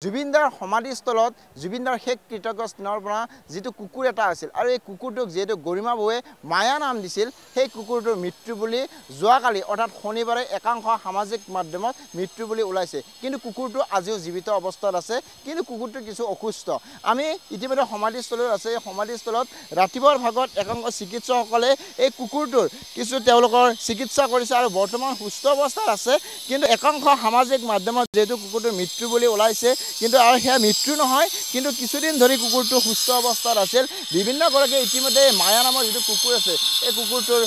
জুবিনদাৰ সমাধিস্থলত জুবিনদাৰ শেষ কৃতজ্ঞ স্নেহৰ পৰা যিটো কুকুৰ এটা আছিল আৰু এই কুকুৰটোক যিহেতু গৰিমা বৌৱে মায়া নাম দিছিল সেই কুকুৰটোৰ মৃত্যু বুলি যোৱাকালি অৰ্থাৎ শনিবাৰে একাংশ সামাজিক মাধ্যমত মৃত্যু বুলি ওলাইছে কিন্তু কুকুৰটো আজিও জীৱিত অৱস্থাত আছে কিন্তু কুকুৰটো কিছু অসুস্থ আমি ইতিমধ্যে সমাধিস্থলত আছে এই সমাধিস্থলত ৰাতিপুৱাৰ ভাগত একাংশ চিকিৎসকসকলে এই কুকুৰটোৰ কিছু তেওঁলোকৰ চিকিৎসা কৰিছে আৰু বৰ্তমান সুস্থ অৱস্থাত আছে কিন্তু একাংশ সামাজিক মাধ্যমত যেহেতু কুকুৰটোৰ মৃত্যু বুলি ওলাইছে কিন্তু আৰু সেয়া মৃত্যু নহয় কিন্তু কিছুদিন ধৰি কুকুৰটো সুস্থ অৱস্থাত আছিল বিভিন্ন গৰাকী ইতিমধ্যে মায়া নামৰ যিটো কুকুৰ আছে এই কুকুৰটোৰ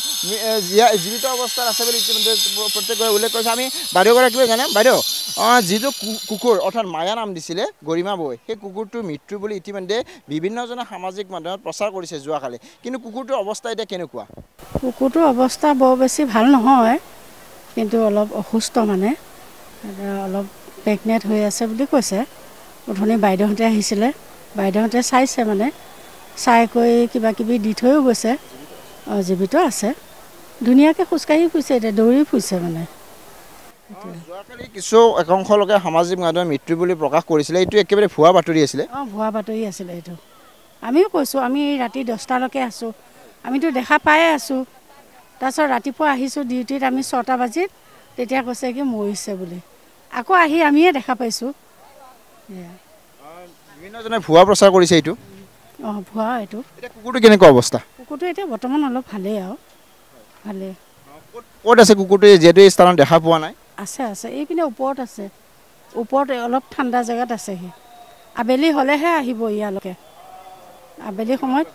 জীৱিত অৱস্থাত আছে বুলি ইতিমধ্যে প্ৰত্যেকৰে উল্লেখ কৰিছে আমি বাইদেউগৰাকীয়ে জানে বাইদেউ যিটো কুকুৰ অৰ্থাৎ মায়া নাম দিছিলে গৰিমা বৌৱে সেই কুকুৰটোৰ মৃত্যু বুলি ইতিমধ্যে বিভিন্নজনে সামাজিক মাধ্যমত প্ৰচাৰ কৰিছে যোৱাকালি কিন্তু কুকুৰটোৰ অৱস্থা এতিয়া কেনেকুৱা কুকুৰটোৰ অৱস্থা বৰ বেছি ভাল নহয় কিন্তু অলপ অসুস্থ মানে অলপ প্ৰেগনেণ্ট হৈ আছে বুলি কৈছে উঠনি বাইদেউহঁতে আহিছিলে বাইদেউহঁতে চাইছে মানে চাই কৈ কিবা কিবি দি থৈও গৈছে জীৱিত আছে ধুনীয়াকৈ খোজকাঢ়ি ফুৰিছে এতিয়া দৌৰি ফুৰিছে মানে যোৱাকালি কিছু একাংশ লোকে সামাজিক মাধ্যমত মৃত্যু বুলি প্ৰকাশ কৰিছিলে এইটো একেবাৰে ভুৱা বাতৰি আছিলে ভুৱা বাতৰি আছিলে এইটো আমিও কৈছোঁ আমি ৰাতি 10টালৈকে আছোঁ আমিতো দেখা পায়ে আছোঁ তাৰপিছত ৰাতিপুৱা আহিছোঁ ডিউটিত আমি 6টা বাজিত তেতিয়া কৈছে কি মৰিছে বুলি আকৌ আহি আমিয়ে দেখা পাইছোঁ বিভিন্নজনে ভুৱা প্ৰচাৰ কৰিছে এইটো ভুৱা এইটো এতিয়া কুকুৰটো কেনেকুৱা অৱস্থা কুকুৰটো এতিয়া বৰ্তমান অলপ ভালেই আৰু ভালেই ক'ত আছে কুকুৰটো যিহেতু এই স্থানত দেখা পোৱা নাই আছে আছে এইপিনে ওপৰত আছে ওপৰত অলপ ঠাণ্ডা জেগাত আছে সি আবেলি হ'লেহে আহিব ইয়ালৈকে আবেলি সময়ত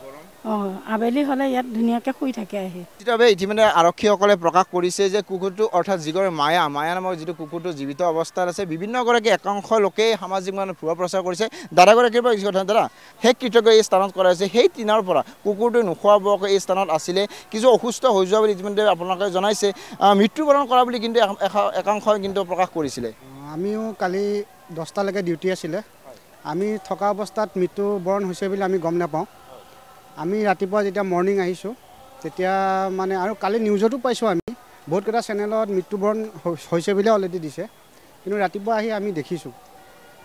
আবেলি হ'লে ইয়াত ধুনীয়াকৈ শুই থাকে আহি তেতিয়াহ'লে ইতিমধ্যে আৰক্ষীসকলে প্ৰকাশ কৰিছে যে কুকুৰটো অৰ্থাৎ যিগৰাকী মায়া নামৰ যিটো কুকুৰটো জীৱিত অৱস্থাত আছে বিভিন্নগৰাকী একাংশ লোকেই সামাজিক মাধ্যমত ভুৱা প্ৰচাৰ কৰিছে দাদাগৰাকীৰ পৰা কিছু কথা দাদা সেই কৃতজ্ঞ এই স্থানত কৰা হৈছে সেই দিনৰ পৰা কুকুৰটো নোখোৱাবোৱাকৈ এই স্থানত আছিলে কিছু অসুস্থ হৈ যোৱা বুলি ইতিমধ্যে আপোনালোকে জনাইছে মৃত্যুবৰণ কৰা বুলি কিন্তু একাংশই কিন্তু প্ৰকাশ কৰিছিলে আমিও কালি 10টালৈকে ডিউটি আছিলে আমি থকা অৱস্থাত মৃত্যুবৰণ হৈছে বুলি আমি গম নাপাওঁ আমি ৰাতিপুৱা যেতিয়া মৰ্ণিং আহিছোঁ তেতিয়া মানে আৰু কালি নিউজতো পাইছোঁ আমি বহুতকেইটা চেনেলত মৃত্যুবৰণ হৈছে বুলি অলৰেডি দিছে কিন্তু ৰাতিপুৱা আহি আমি দেখিছোঁ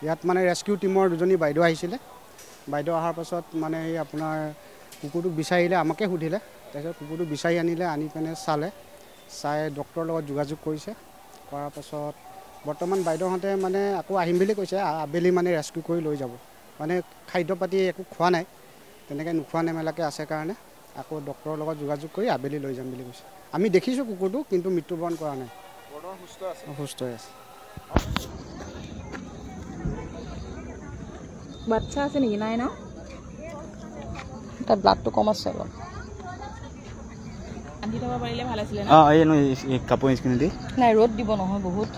ইয়াত মানে ৰেস্কিউ টীমৰ দুজনী বাইদেউ আহিছিলে বাইদেউ অহাৰ পাছত মানে এই আপোনাৰ কুকুৰটোক বিচাৰিলে আমাকে সুধিলে তাৰপিছত কুকুৰটো বিচাৰি আনিলে আনি পিনে চাই ডক্টৰৰ লগত যোগাযোগ কৰিছে কৰাৰ পাছত বৰ্তমান বাইদেউহঁতে মানে আকৌ আহিম বুলি কৈছে আবেলি মানে ৰেস্কিউ কৰি লৈ যাব মানে খাদ্য পাতি একো খোৱা নাই তেনেকৈ নোখোৱা নেমেলাকৈ আছে কাৰণে আকৌ ডক্টৰৰ লগত যোগাযোগ কৰি আবেলি লৈ যাম বুলি কৈছে আমি দেখিছোঁ কুকুৰটো কিন্তু মৃত্যুবৰণ কৰা নাই সুস্থ হৈ আছে বাচ্চা আছে নেকি নাই ন তাৰ ব্লাডটো কম আছে অলপ আনি থব পাৰিলে ভাল আছিলে না এই কাপোৰ স্কিন দি নাই ৰ'দ দিব নহয় বহুত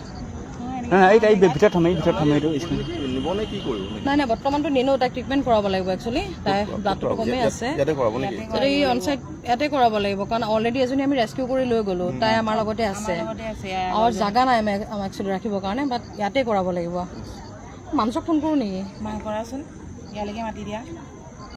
এই ভিতৰত থমেই এইটো স্কিন নিবনে কি কৰিব নাই বৰ্তমানটো নিনো তাক ট্ৰিটমেণ্ট কৰাব লাগিব একচুৱেলি তাই ব্লাডটো কমেই আছে ইয়াতে কৰাব নেকি এই অনসাইড ইয়াতে কৰাব লাগিব কাৰণ অলৰেডি এজনী আমি ৰেস্কিউ কৰি লৈ গ'লো তাই আমাৰ লগতে আছে আৰু জাগা নাই আমাক একচুৱেলি ৰাখিবৰ কাৰণে বাট ইয়াতে কৰাব লাগিব মানুহক ফোন কৰোঁ নেকি কৰাচোন ইয়ালৈকে মাতি দিয়া